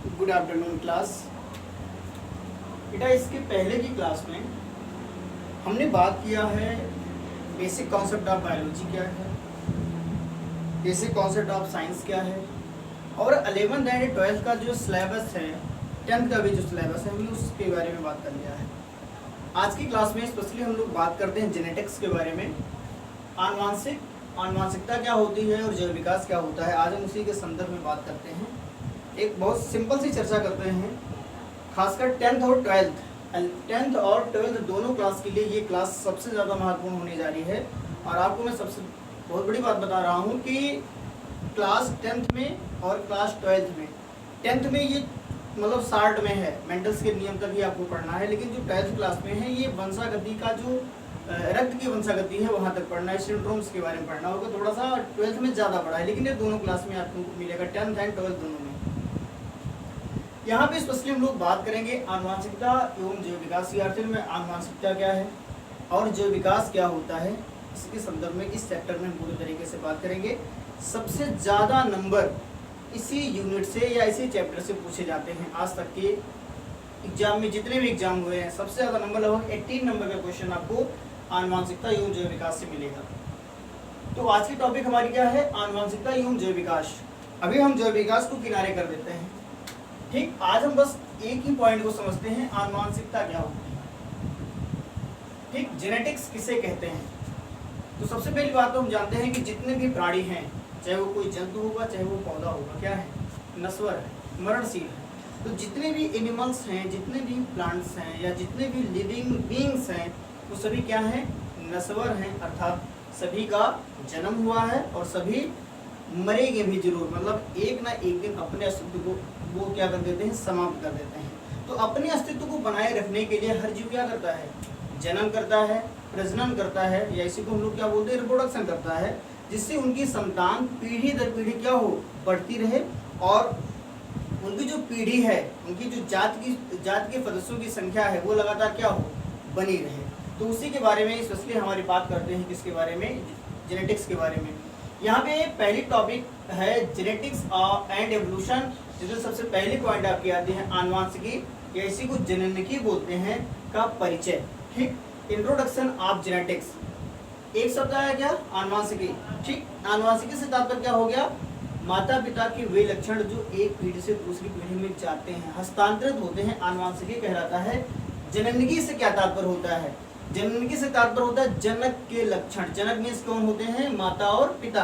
Good afternoon class. बेटा इसके पहले की क्लास में हमने बात किया है बेसिक कॉन्सेप्ट ऑफ बायोलॉजी क्या है, बेसिक कॉन्सेप्ट ऑफ साइंस क्या है, और 11th एंड 12th का जो सिलेबस है, 10th का भी जो सिलेबस है, हमने उसके बारे में बात कर लिया है। आज की क्लास में स्पेशली हम लोग बात करते हैं जेनेटिक्स के बारे में। आनुवांशिकता क्या होती है और जैव विकास क्या होता है, आज हम उसी के संदर्भ में बात करते हैं। एक बहुत सिंपल सी चर्चा करते हैं, खासकर 10th और 12th दोनों क्लास के लिए ये क्लास सबसे ज़्यादा महत्वपूर्ण होने जा रही है। और आपको मैं सबसे बहुत बड़ी बात बता रहा हूँ कि क्लास 10th में और क्लास 12th में, 10th में ये मतलब शार्ट में है, मेंडल्स के नियम तक ही आपको पढ़ना है, लेकिन जो 12th क्लास में है ये वंशागति का जो रक्त की वंशागति है वहाँ तक पढ़ना है, सिंड्रोम्स के बारे में पढ़ना होगा। थोड़ा सा 12th में ज़्यादा पढ़ा है, लेकिन ये दोनों क्लास में आपको मिलेगा, 10th एंड 12th दोनों में। यहाँ पे स्पेशली हम लोग बात करेंगे आनुवांशिकता एवं जैव विकास की। आखिर में आनुवांशिकता क्या है और जैव विकास क्या होता है, इसके संदर्भ में इस चैप्टर में हम पूरी तरीके से बात करेंगे। सबसे ज़्यादा नंबर इसी यूनिट से या इसी चैप्टर से पूछे जाते हैं। आज तक के एग्जाम में जितने भी एग्जाम हुए हैं, सबसे ज़्यादा नंबर लगभग 18 नंबर का क्वेश्चन आपको आनुवांशिकता एवं जैव विकास से मिलेगा। तो आज की टॉपिक हमारी क्या है, आनुवांशिकता एवं जैव विकास। अभी हम जैव विकास को किनारे कर देते हैं, ठीक। आज हम बस एक ही पॉइंट को समझते हैं, आनुवांशिकता क्या होती है, ठीक। जेनेटिक्स किसे कहते हैं। तो सबसे पहली बात तो हम जानते हैं कि जितने भी प्राणी हैं, चाहे वो कोई जंतु होगा चाहे वो पौधा होगा, क्या है, नश्वर है, मरणशील है। तो जितने भी एनिमल्स हैं, जितने भी प्लांट्स हैं या जितने भी लिविंग बींग्स हैं, वो सभी क्या हैं, नश्वर हैं। अर्थात सभी का जन्म हुआ है और सभी मरेंगे भी जरूर, मतलब एक ना एक दिन अपने अस्तित्व को वो क्या कर देते हैं, समाप्त कर देते हैं। तो अपने अस्तित्व को बनाए रखने के लिए हर जीव क्या करता है, जन्म करता है, प्रजनन करता है, या इसी को हम लोग क्या बोलते हैं, रिप्रोडक्शन करता है, जिससे उनकी संतान पीढ़ी दर पीढ़ी क्या हो, बढ़ती रहे और उनकी जो पीढ़ी है, उनकी जो जात के सदस्यों की संख्या है वो लगातार क्या हो, बनी रहे। तो उसी के बारे में स्पेशली हमारी बात करते हैं, किसके बारे में, जेनेटिक्स के बारे में। यहाँ पे पहली टॉपिक है जेनेटिक्स एंड एवोल्यूशन, जिसमें सबसे पहली पॉइंट आपकी आती है आनुवांशिकी, या इसी को जननिकी बोलते हैं, का परिचय, ठीक। इंट्रोडक्शन ऑफ जेनेटिक्स, एक शब्द आया क्या, आनुवांशिकी, ठीक। आनुवांशिकी से तात्पर्य क्या हो गया, माता पिता के वे लक्षण जो एक पीढ़ी से दूसरी पीढ़ी में जाते हैं, हस्तांतरित होते हैं, आनुवांशिकी कहलाता है। जननिकी से क्या तात्पर्य होता है, जननिकी से तात्पर्य होता है जनक के लक्षण। जनक मीन्स कौन होते हैं, माता और पिता,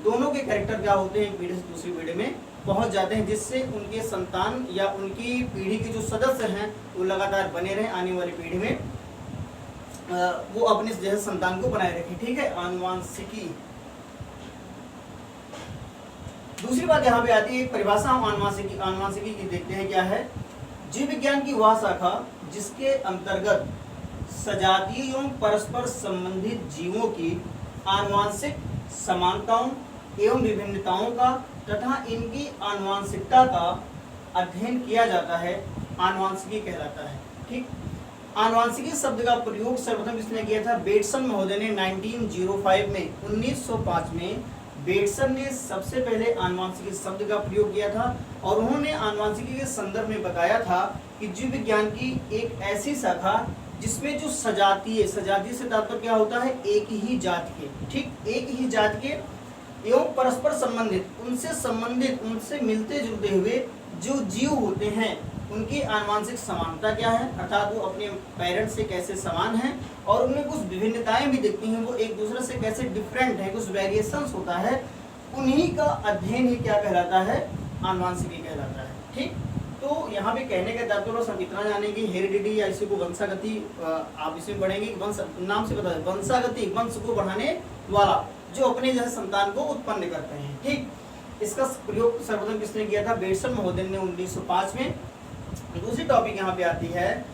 दोनों के कैरेक्टर क्या होते हैं, एक पीढ़ी से दूसरी पीढ़ी में पहुंच जाते हैं, जिससे उनके संतान या उनकी पीढ़ी के जो सदस्य हैं वो लगातार बने रहें, आने वाली पीढ़ी में वो अपने जैसे संतान को बनाए रखें, ठीक है, आनुवांशिकी। दूसरी बात यहाँ पे आती है, परिभाषा हम आनुवांशिकी की देखते हैं क्या है, जीव विज्ञान की वह शाखा जिसके अंतर्गत सजातीय एवं परस्पर संबंधित जीवों की आनुवांशिक समानताओं एवं विभिन्नताओं का तथा इनकी आनुवांशिकता का अध्ययन किया जाता है, आनुवांशिकी कहलाता है, ठीक। आनुवांशिकी शब्द का प्रयोग सर्वप्रथम किसने किया था, बेटसन महोदय ने 1905 में, 1905 में बेटसन ने सबसे पहले आनुवांशिकी शब्द का प्रयोग किया था। और उन्होंने आनुवांशिकी के संदर्भ में बताया था कि जीव विज्ञान की एक ऐसी शाखा जिसमें जो सजातीय से तात्पर्य क्या होता है, एक ही जात के, ठीक, एक ही जात के एवं परस्पर संबंधित, उनसे मिलते जुलते हुए जो जीव होते हैं, उनकी आनुवांशिक समानता क्या है, अर्थात वो अपने पेरेंट्स से कैसे समान हैं और उनमें कुछ विभिन्नताएं भी दिखती हैं, वो एक दूसरे से कैसे डिफरेंट है, कुछ वेरिएशंस होता है, उन्हीं का अध्ययन ही क्या कहलाता है, आनुवांशिकी कहलाता है, ठीक। तो यहाँ पे कहने का तात्पर्य हम इतना जानेंगे, हेरिडिटी या इसी को वंशागति, आप इसमें पढ़ेंगे, वंश नाम से बता दें, वंशागति, वंश को बढ़ाने वाला, जो अपने जैसे संतान को उत्पन्न करते हैं, ठीक। इसका प्रयोग सर्वप्रथम किसने किया था, बेटसन महोदय ने 1905 में। दूसरी टॉपिक यहाँ पे आती है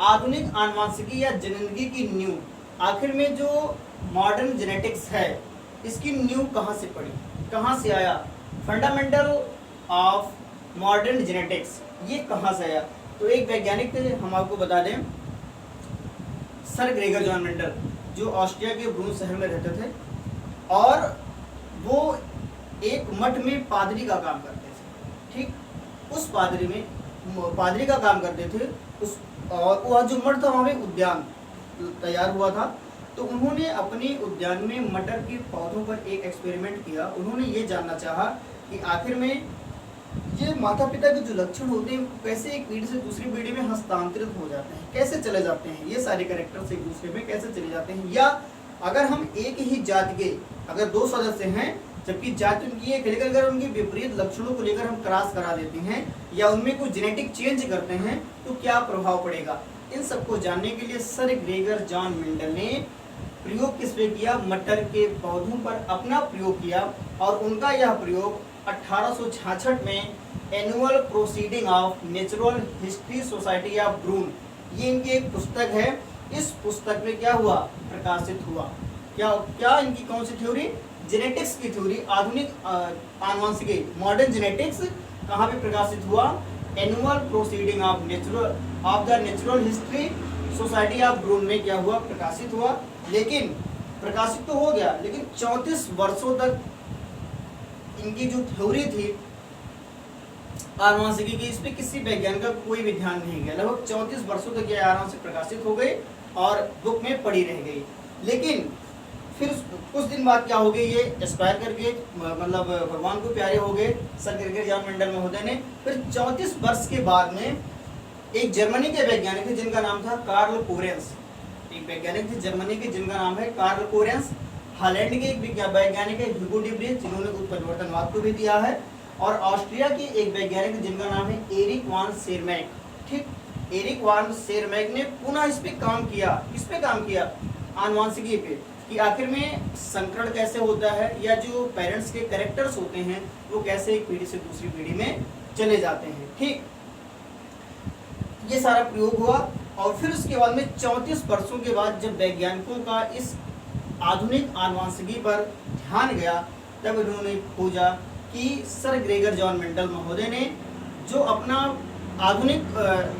आधुनिक आनुवांशिकी या जननिकी की नींव। आखिर में जो मॉडर्न जेनेटिक्स है, इसकी नींव कहाँ से पड़ी, कहाँ से आया, फंडामेंटल ऑफ मॉडर्न जेनेटिक्स, ये कहाँ से आया। तो एक वैज्ञानिक थे, हम आपको बता दें, सर ग्रेगर जॉन मेंडल, जो ऑस्ट्रिया के ब्रून शहर में रहते थे और वो एक मठ में पादरी का काम करते थे, ठीक। उस पादरी का काम करते थे उस, और वह जो मठ था वहाँ पे उद्यान तैयार हुआ था। तो उन्होंने अपने उद्यान में मटर के पौधों पर एक एक्सपेरिमेंट किया। उन्होंने ये जानना चाहा कि आखिर में ये माता पिता के जो लक्षण होते हैं कैसे एक पीढ़ी से दूसरी पीढ़ी में हस्तांतरित हो जाते हैं, कैसे चले जाते हैं, ये सारे कैरेक्टर्स एक दूसरे में कैसे चले जाते हैं। या अगर हम एक ही जाति के अगर दो सदस्य हैं जबकि जाति उनकी एक, लेकिन अगर उनके विपरीत लक्षणों को लेकर हम क्रॉस करा देते हैं या उनमें कुछ जेनेटिक चेंज करते हैं तो क्या प्रभाव पड़ेगा। इन सबको जानने के लिए सर ग्रेगर जॉन मेंडल ने प्रयोग किस पे किया, मटर के पौधों पर अपना प्रयोग किया। और उनका यह प्रयोग 1866 में annual proceeding of natural history society of Brunn, ये इनकी एक पुस्तक है, इस पुस्तक में क्या हुआ, प्रकाशित हुआ। क्या इनकी कौन सी थ्योरी, जेनेटिक्स की थ्योरी, आधुनिक आनुवंशिकी, मॉडर्न जेनेटिक्स कहाँ पे प्रकाशित हुआ, annual proceeding of the natural history society of Brunn में क्या हुआ, प्रकाशित हुआ। लेकिन प्रकाशित तो हो गया, लेकिन 34 वर्षों तक इनकी जो थ्योरी थी आनुवंशिकी की, इस पे किसी वैज्ञानिक का कोई भी ध्यान नहीं गया। लगभग 34 वर्षों तक ये आराम से प्रकाशित हो गई और बुक में पड़ी रह गई। लेकिन फिर कुछ दिन बाद क्या हो गई, ये एक्सपायर करके मतलब भगवान को प्यारे हो गए सर ग्रेगर जॉन मेंडल महोदय ने। फिर 34 वर्ष के बाद में एक जर्मनी के वैज्ञानिक थे जिनका नाम था कार्ल कोरेंस, एक वैज्ञानिक थे जर्मनी के जिनका नाम है कार्ल कोरेंस। हालैंड के एक वैज्ञानिक है ह्यूगो डी व्रीज जिन्होंने उत्परिवर्तनवाद को भी दिया है। और ऑस्ट्रिया के एक वैज्ञानिक जिनका नाम है एरिक वान शेरमैक। ठीक, एरिक वान शेरमैक ने पुनः इस पे काम किया। किस पे काम किया, आनुवंशिकी पे, कि आखिर में संकरण कैसे होता है या जो पेरेंट्स के कैरेक्टर्स होते हैं वो कैसे एक पीढ़ी से दूसरी पीढ़ी में चले जाते हैं। ठीक, ये सारा प्रयोग हुआ। और फिर उसके बाद में 34 वर्षों के बाद जब वैज्ञानिकों का इस आधुनिक आनुवंशिकी पर ध्यान गया तब उन्होंने खोजा कि सर ग्रेगर जॉन मेंडल महोदय ने जो अपना आधुनिक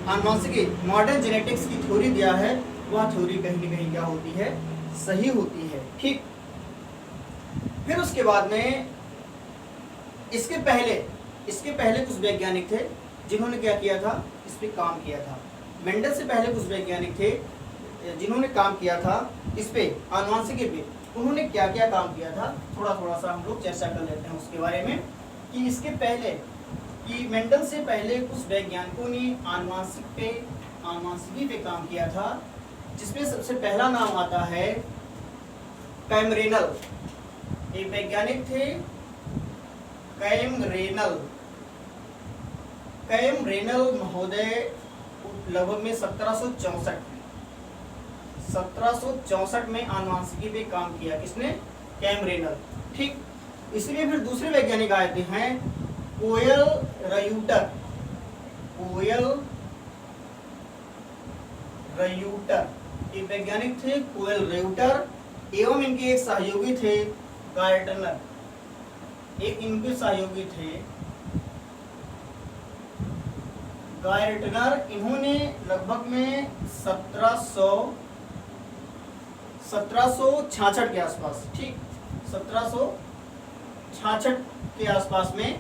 आनुवंशिकी मॉडर्न जेनेटिक्स की थ्योरी दिया है वह थ्योरी कहीं न कहीं क्या होती है, सही होती है। ठीक, फिर उसके बाद में इसके पहले कुछ वैज्ञानिक थे जिन्होंने क्या किया था, इस पे काम किया था। मेंडल से पहले कुछ वैज्ञानिक थे जिन्होंने काम किया था इस पे, आनुवंशिकी पे। उन्होंने क्या क्या काम किया था, थोड़ा सा हम लोग चर्चा कर लेते हैं उसके बारे में। कि इसके पहले कि मेंडल से पहले कुछ वैज्ञानिकों ने आनुवंशिकी पे काम किया था, जिसमें सबसे पहला नाम आता है कैमरेनल। एक वैज्ञानिक थे कैमरेनल महोदय, लगभग में 1764 में आनुवंशिकी पे काम किया। किसने, कैमरेनल। ठीक, इसलिए फिर दूसरे वैज्ञानिक आते हैं कोयल रयूटर, एक वैज्ञानिक थे कोयल रयूटर, एवं इनके एक सहयोगी थे गार्टनर, एक इनके सहयोगी थे गार्टनर। इन्होंने लगभग में 1766 के आसपास, ठीक, 1766 के आसपास में,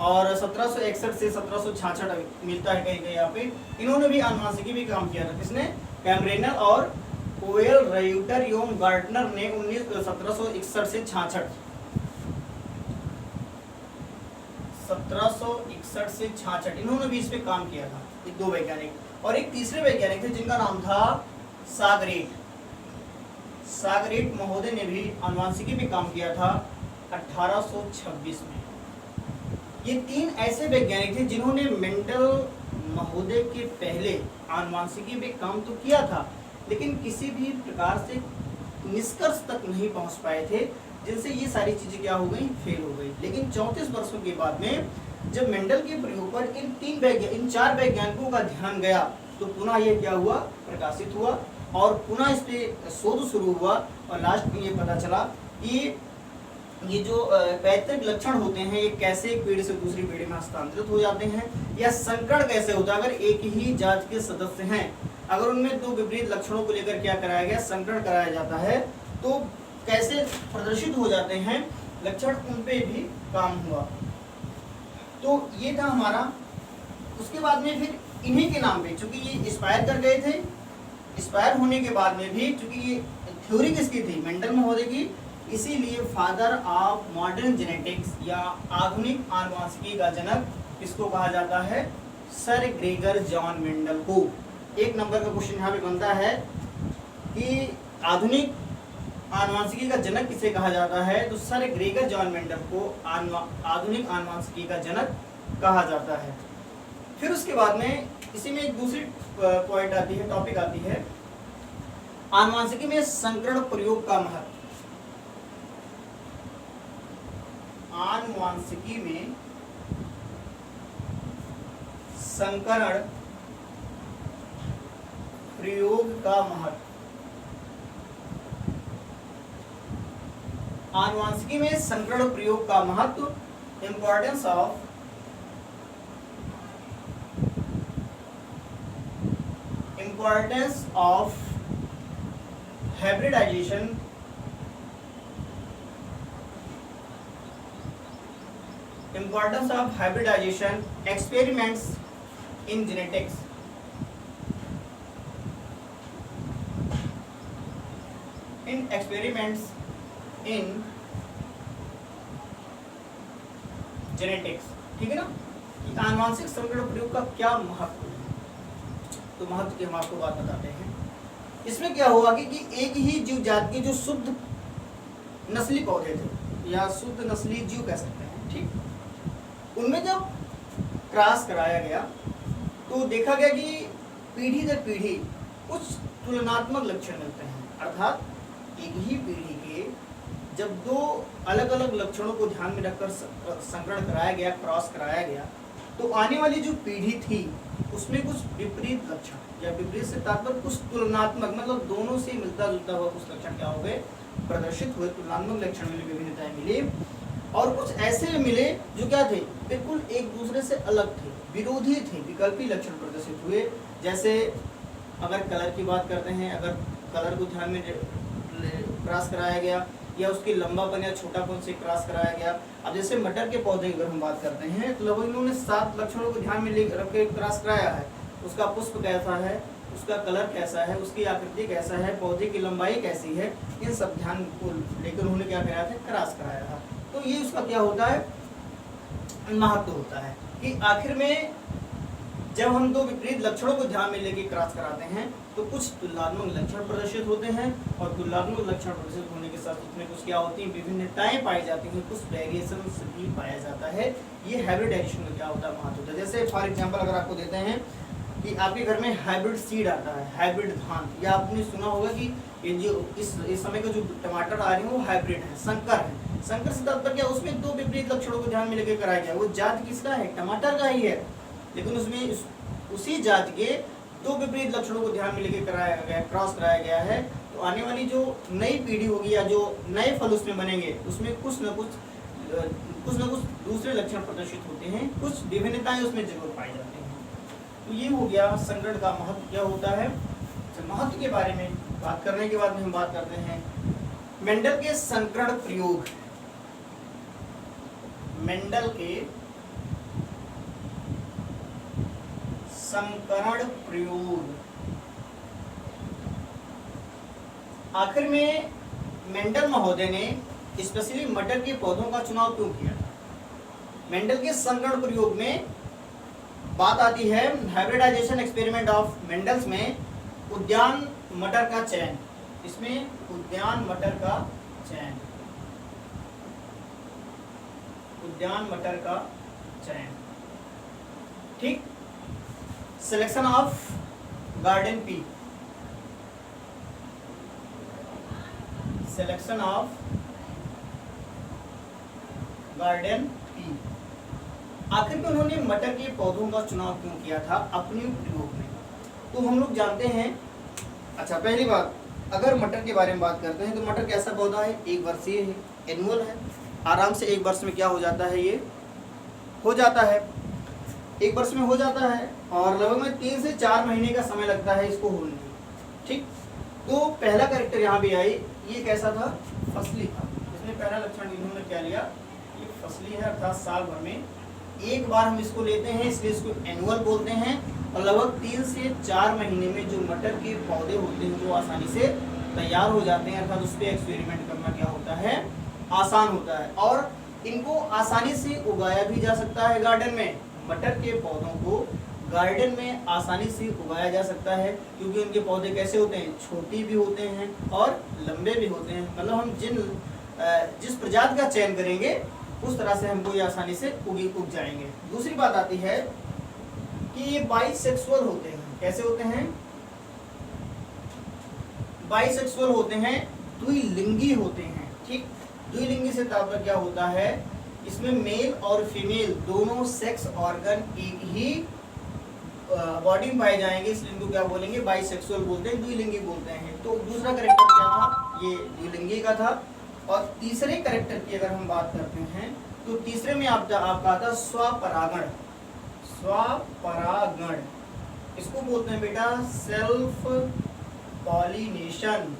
और 1761 से 1766 मिलता है कहीं यहाँ पे। इन्होंने भी आनुवंशिकी भी काम किया था। किसने, कैमरेनल और कोयल रयूटर एवं गार्टनर ने 1761 से 66 इन्होंने भी इस पे काम किया था, एक दो वैज्ञानिक। और एक तीसरे वैज्ञानिक थे जिनका नाम था सागरेट महोदय ने भी आनुवंशिकी पे काम किया था 1826 में। ये तीन ऐसे वैज्ञानिक थे जिन्होंने मेंडल महोदय के पहले आनुवंशिकी पे काम तो किया था, लेकिन किसी भी प्रकार से निष्कर्ष तक नहीं पहुंच पाए थे, जिनसे ये सारी चीजें क्या हो गई, फेल हो गई। लेकिन 34 वर्षों के बाद में जब मेंडल के प्रयोग पर इन चार वैज्ञानिकों का ध्यान गया तो पुनः ये क्या हुआ, प्रकाशित हुआ और पुनः इस पे शोध शुरू हुआ। और लास्ट में ये पता चला कि ये जो पैतृक लक्षण होते हैं ये कैसे एक पीढ़ी से दूसरी पीढ़ी में हस्तांतरित हो जाते हैं, या संकरण कैसे होता है। अगर एक ही जात के सदस्य हैं, अगर उनमें दो विपरीत लक्षणों को लेकर क्या कराया गया, संकरण कराया जाता है, तो कैसे प्रदर्शित हो जाते हैं लक्षण, उन पे भी काम हुआ। तो ये था हमारा उसके बाद में फिर इन्हीं के नाम पे, चूंकि ये एक्सपायर कर गए थे, एक्सपायर होने के बाद में भी चूंकि ये थ्योरी किसकी थी, मेंडल महोदय की, इसीलिए फादर ऑफ मॉडर्न जेनेटिक्स या आधुनिक आनुवंशिकी का जनक किसको कहा जाता है, सर ग्रेगर जॉन मेंडल को। एक नंबर का क्वेश्चन यहाँ पे बनता है कि आधुनिक आनुवंशिकी का जनक किसे कहा जाता है, तो सर ग्रेगर जॉन मेंडल को आधुनिक आनुवंशिकी का जनक कहा जाता है। फिर उसके बाद में इसी में एक दूसरी पॉइंट आती है, टॉपिक आती है, आनुवंशिकी में संकरण प्रयोग का महत्व। आनुवंशिकी में संकरण प्रयोग का महत्व। आनुवंशिकी में संकरण प्रयोग का महत्व, importance of hybridization experiments in genetics, ठीक है ना, कि आनुवंशिक संकरण प्रयोग का क्या महत्व है। तो महत्व की हम आपको बात बताते हैं। इसमें क्या हुआ कि एक ही जीव जात के जो शुद्ध नस्ली पौधे थे या शुद्ध नस्ली जीव कह सकते हैं, ठीक, उनमें जब क्रॉस कराया गया तो देखा गया कि पीढ़ी दर पीढ़ी कुछ तुलनात्मक लक्षण मिलते हैं। अर्थात एक ही पीढ़ी के जब दो अलग अलग लक्षणों को ध्यान में रखकर संकरण कराया गया, क्रॉस कराया गया, तो आने वाली जो पीढ़ी थी उसमें कुछ विपरीत लक्षण या विपरीत से तात्पर्य कुछ तुलनात्मक, मतलब दोनों से मिलता जुलता हुआ कुछ लक्षण क्या हो गए, प्रदर्शित हुए। तुलनात्मक लक्षण मिले, विभिन्नताएं मिली, और कुछ ऐसे मिले जो क्या थे, बिल्कुल एक दूसरे से अलग थे, विरोधी थे, विकल्पी लक्षण प्रदर्शित हुए। जैसे अगर कलर की बात करते हैं, अगर कलर को ध्यान में क्रॉस कराया गया या उसकी लंबापन या छोटापन से क्रॉस कराया गया। अब जैसे मटर के पौधे की अगर हम बात करते हैं तो लगभग इन्होंने 7 लक्षणों को ध्यान में रख के क्रॉस कराया है। उसका पुष्प कैसा है, उसका कलर कैसा है, उसकी आकृति कैसा है, पौधे की लंबाई कैसी है, इन सब ध्यान को लेकर उन्होंने क्या कराया था, क्रॉस कराया था। तो ये उसका क्या होता है, महत्व होता है कि आखिर में जब हम दो विपरीत लक्षणों को ध्यान में लेके क्रॉस कराते हैं तो कुछ तुलनात्मक लक्षण प्रदर्शित होते हैं, और तुलनात्मक लक्षण प्रदर्शित होने के साथ उसमें कुछ क्या होती है, विभिन्नताएं पाई जाती हैं, कुछ वेरिएशंस भी पाया जाता है। ये हाइब्रिडाइजेशन का क्या होता है, महत्व होता है। जैसे फॉर एग्जांपल अगर आपको देते हैं कि आपके घर में हाइब्रिड सीड आता है, हाइब्रिड धान, या आपने सुना होगा कि ये जो इस समय का जो टमाटर आ रहे हैं वो हाइब्रिड है, संकर है। संकर से तात्पर्य क्या, उसमें दो विपरीत लक्षणों को ध्यान में लेकर कराया गया। वो जात किसका है, टमाटर का ही है, लेकिन उसमें उसी जात के दो विपरीत लक्षणों को ध्यान में लेकर कराया गया, क्रॉस कराया गया है। तो आने वाली जो नई पीढ़ी होगी या जो नए फल उसमें बनेंगे, उसमें कुछ न कुछ दूसरे लक्षण प्रदर्शित होते हैं, कुछ विभिन्नताएं उसमें जरूर पाई जाती हैं। तो ये हो गया संकरण का महत्व क्या होता है। महत्व के बारे में बात करने के बाद में हम बात करते हैं मेंडल के संकरण प्रयोग। मेंडल के संकरण प्रयोग, आखिर में मेंडल महोदय ने स्पेशली मटर के पौधों का चुनाव क्यों किया था। मेंडल के संकरण प्रयोग में बात आती है हाइब्रिडाइजेशन एक्सपेरिमेंट ऑफ मेंडल्स में उद्यान मटर का चयन। इसमें उद्यान मटर का चयन, उद्यान मटर का चयन, ठीक। Selection of garden pea, selection of garden pea. आखिर में उन्होंने मटर के पौधों का चुनाव क्यों किया था अपने प्रयोग में, तो हम लोग जानते हैं। अच्छा, पहली बात अगर मटर के बारे में बात करते हैं तो मटर कैसा पौधा है, एक वर्षीय है, एनुअल है, आराम से एक वर्ष में क्या हो जाता है, ये हो जाता है, एक वर्ष में हो जाता है, और लगभग में 3 से 4 महीने का समय लगता है इसको होने में, ठीक। तो पहला कैरेक्टर यहाँ भी आई, ये कैसा था, फसली था। इसमें पहला लक्षण इन्होंने क्या लिया, ये फसली है, अर्थात साल भर में एक बार हम इसको लेते हैं, इसलिए इसको एनुअल बोलते हैं। और लगभग 3 से 4 महीने में जो मटर के पौधे होते हैं वो आसानी से तैयार हो जाते हैं, अर्थात उस पर एक्सपेरिमेंट करना क्या होता है, आसान होता है। और इनको आसानी से उगाया भी जा सकता है गार्डन में। मटर के पौधों को गार्डन में आसानी से उगाया जा सकता है, क्योंकि उनके पौधे कैसे होते हैं, छोटी भी होते हैं और लंबे भी होते हैं। मतलब हम जिस प्रजाति का चयन करेंगे उस तरह से हमको ये आसानी से उग जाएंगे। दूसरी बात आती है कि ये बाइसेक्सुअल होते हैं। कैसे होते हैं, बाइसेक्सुअल होते हैं, द्विलिंगी होते हैं। ठीक, द्विलिंगी से तात्पर्य क्या होता है, इसमें मेल और फीमेल दोनों सेक्स ऑर्गन एक ही बॉडी में पाए जाएंगे, इसलिए इनको क्या बोलेंगे, बाइसेक्सुअल बोलते हैं, द्विलिंगी बोलते हैं। तो दूसरा कैरेक्टर क्या था, ये द्विलिंगी का था। और तीसरे कैरेक्टर की अगर हम बात करते हैं तो तीसरे में आपका आता स्वपरागण। स्वपरागण इसको बोलते हैं बेटा सेल्फ पॉलिनेशन।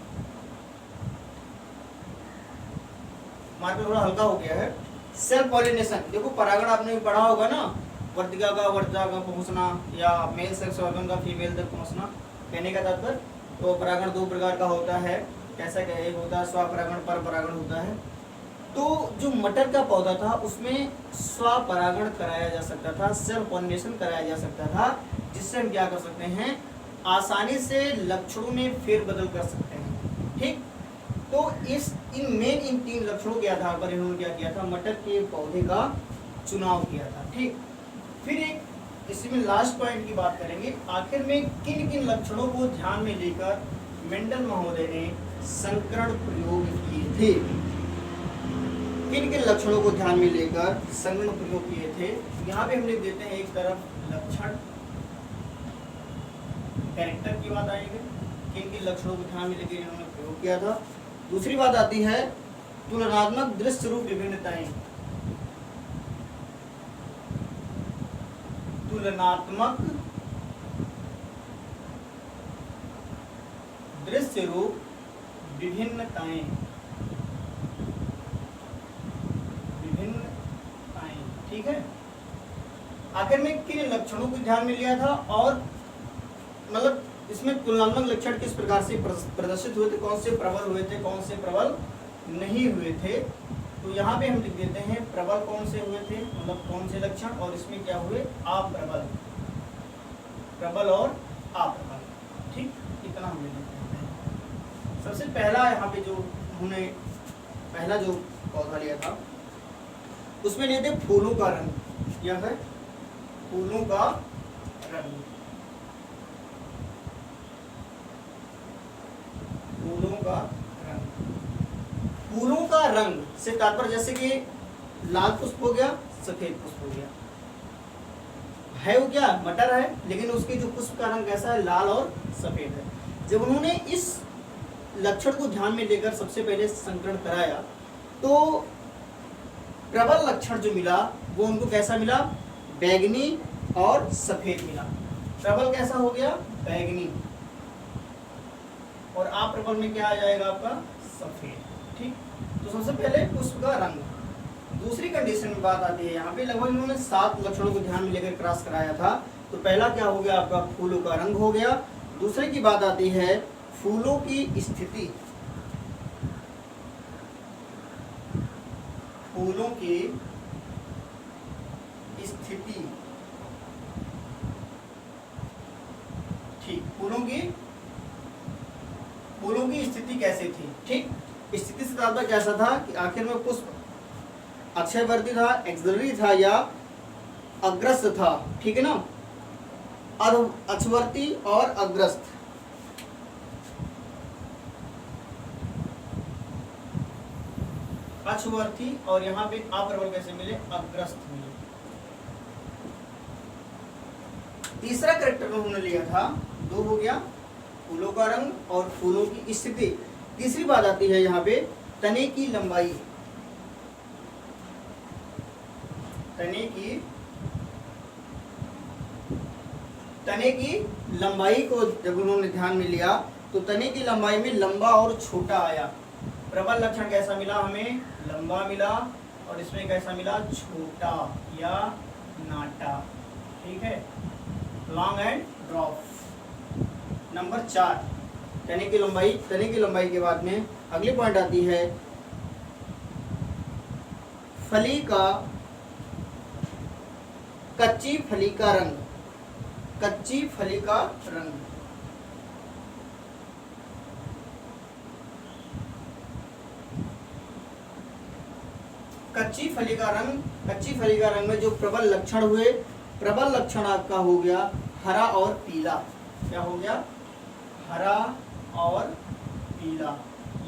मार्कर थोड़ा हल्का हो गया है। सेल्फ पॉलिनेशन, देखो परागण आपने भी पढ़ा होगा ना, वर्तिका का वर्जा का पहुंचना या मेल सेक्स ऑर्गन का फीमेल तक पहुंचना। कहने का तात्पर्य, तो परागण 2 प्रकार का होता है। कैसा क्या, एक होता है स्वपरागण, परपरागण होता है। तो जो मटर का पौधा था उसमें स्वपरागण कराया जा सकता था, सेल्फ पॉलिनेशन कराया जा सकता था, जिससे हम क्या कर सकते हैं, आसानी से लक्षणों में फेरबदल कर सकते हैं। ठीक, तो इन 3 लक्षणों के आधार पर इन्होंने क्या किया था, मटर के पौधे का चुनाव किया था। ठीक, फिर एक इसमें लास्ट पॉइंट की बात करेंगे, आखिर में किन किन लक्षणों को ध्यान में लेकर मेंडल महोदय ने संकरण प्रयोग किए थे। किन किन लक्षणों को ध्यान में लेकर संकरण प्रयोग किए थे, यहाँ पे हम लिख देते हैं। एक तरफ लक्षण, कैरेक्टर की बात आएगी, किन किन लक्षणों को ध्यान में लेकर इन्होंने प्रयोग किया था। दूसरी बात आती है तुलनात्मक दृश्य रूप विभिन्नताएं। तुलनात्मक दृश्य रूप विभिन्नताएं। ठीक है, आखिर में किन लक्षणों को ध्यान में लिया था, और मतलब इसमें तुलनात्मक लक्षण किस प्रकार से प्रदर्शित हुए थे, कौन से प्रबल हुए थे, कौन से प्रबल नहीं हुए थे। तो यहाँ पे हम लिख देते हैं प्रबल कौन से हुए थे, मतलब कौन से लक्षण, और इसमें क्या हुए, अप्रबल, प्रबल और अप्रबल। ठीक, इतना हम लिख देते हैं। सबसे पहला यहाँ पे जो हमने पहला जो पौधा लिया था उसमें लिए थे फूलों का रंग। यह है फूलों का रंग। फूलों का रंग, फूलों का रंग से तात्पर्य जैसे कि लाल पुष्प हो गया, सफेद पुष्प हो गया, है वो क्या, मटर है, लेकिन उसके जो पुष्प का रंग कैसा है, लाल और सफेद है। जब उन्होंने इस लक्षण को ध्यान में लेकर सबसे पहले संकरण कराया तो प्रबल लक्षण जो मिला वो उनको कैसा मिला, बैगनी और सफेद मिला। प्रबल कैसा हो गया, बैगनी, और अप्रबल में क्या आ जाएगा आपका, सफेद। ठीक, तो सबसे पहले पुष्प का रंग। दूसरी कंडीशन में बात आती है, यहाँ पे लगभग इन्होंने 7 लक्षणों को ध्यान में लेकर क्रॉस कराया था। तो पहला क्या हो गया आपका, फूलों का रंग हो गया। दूसरे की बात आती है फूलों की स्थिति, फूलों की स्थिति। ठीक, फूलों की स्थिति कैसे थी। ठीक, स्थिति से तात्पर्य कैसा था कि आखिर में पुष्प अक्षयवर्ती था, एक्सिलरी था या अग्रस्त था। ठीक है ना, अक्षवर्ती और अग्रस्त। अक्षवर्ती और यहाँ पे अप्रबल कैसे मिले, अग्रस्त मिले। तीसरा कैरेक्टर हमने लिया था, 2 हो गया, फूलों का रंग और फूलों की स्थिति। तीसरी बात आती है यहाँ पे तने की लंबाई। तने की लंबाई को जब उन्होंने ध्यान में लिया तो तने की लंबाई में लंबा और छोटा आया। प्रबल लक्षण कैसा मिला हमें, लंबा मिला, और इसमें कैसा मिला, छोटा या ठीक है, लॉन्ग एंड ड्रॉप। नंबर 4, तने की लंबाई। तने की लंबाई के बाद में अगली पॉइंट आती है फली का, कच्ची फली का रंग। कच्ची फली का रंग, कच्ची फली का रंग। कच्ची फली का रंग में जो प्रबल लक्षण हुए, प्रबल लक्षण आपका हो गया हरा और पीला। क्या हो गया? हरा और पीला।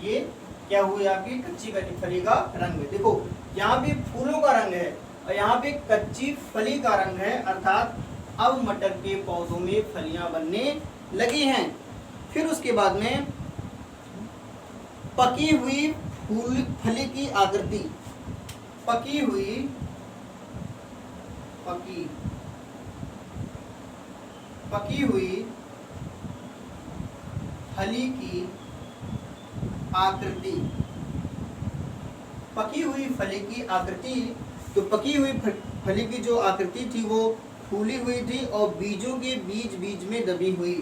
ये क्या हुई आपकी कच्ची फली का रंग है। देखो यहाँ पे फूलों का रंग है और यहाँ पे कच्ची फली का रंग है, अर्थात अब मटर के पौधों में फलियां बनने लगी हैं। फिर उसके बाद में पकी हुई फली की आकृति। पकी हुई, पकी हुई फली की आकृति। पकी हुई फली की आकृति, तो पकी हुई फली की जो आकृति थी वो फूली हुई थी और बीजों के बीच बीच में दबी हुई।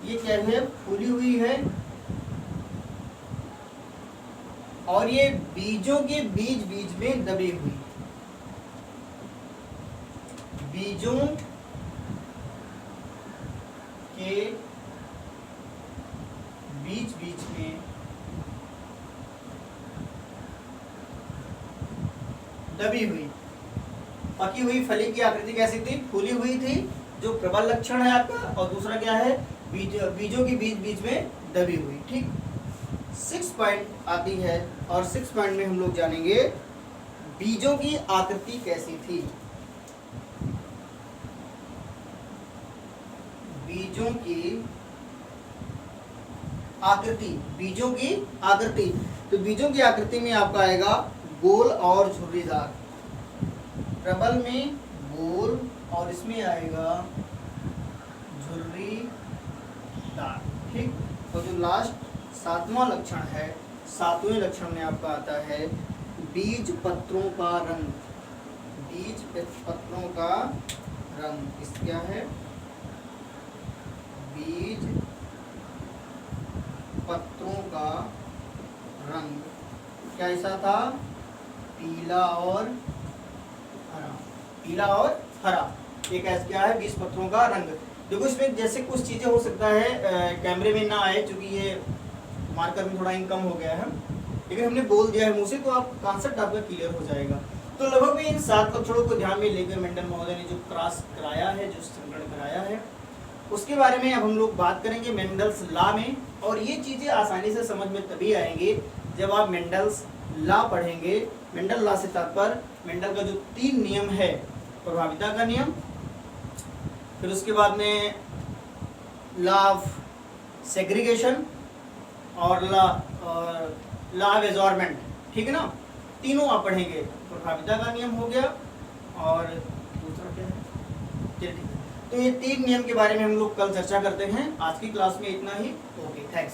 ये क्या है? फूली हुई है और ये बीजों के बीच बीच में दबी हुई। बीजों के बीच बीच में दबी हुई। पकी हुई फली की आकृति कैसी थी? फूली हुई थी, जो प्रबल लक्षण है आपका। और दूसरा क्या है? बीजों के बीच बीच में दबी हुई। ठीक, 6 पॉइंट आती है और 6 पॉइंट में हम लोग जानेंगे बीजों की आकृति कैसी थी। बीजों की आकृति, बीजों की आकृति। तो बीजों की आकृति में आपका आएगा गोल और झुर्रीदार। प्रबल में गोल और इसमें आएगा झुर्रीदार। ठीक, तो जो लास्ट 7वां लक्षण है, 7वें लक्षण में आपका आता है बीज पत्रों का रंग। बीज पत्रों का रंग इस क्या है? बीज पत्रों का रंग क्या ऐसा था? पीला और हरा। पीला और हरा, एक ऐसा क्या है? बीज पत्रों का रंग। देखो इसमें जैसे कुछ चीजें हो सकता है कैमरे में ना आए, क्योंकि ये मार्कर में थोड़ा इनकम हो गया है, लेकिन हमने बोल दिया है मुंह से, तो आप कॉन्सेप्ट आपका क्लियर हो जाएगा। तो लगभग इन 7 लक्षणों को ध्यान में लेकर मेंडल महोदय ने जो क्रॉस कराया है, जो संकलन कराया है, उसके बारे में अब हम लोग बात करेंगे मेंडल्स लॉ में। और ये चीजें आसानी से समझ में तभी आएंगे जब आप मेंडल्स लॉ पढ़ेंगे। मेंडल लॉ से तात्पर्य मेंडल का जो 3 नियम है, प्रभाविता का नियम, फिर उसके बाद में लॉ ऑफ सेग्रीगेशन और लॉ ऑफ एजॉर्मेंट। ठीक है ना, तीनों आप पढ़ेंगे। प्रभाविता का नियम हो गया और दूसरा क्या है? चलिए ठीक है, तो ये 3 नियम के बारे में हम लोग कल चर्चा करते हैं। आज की क्लास में इतना ही। Okay, thanks.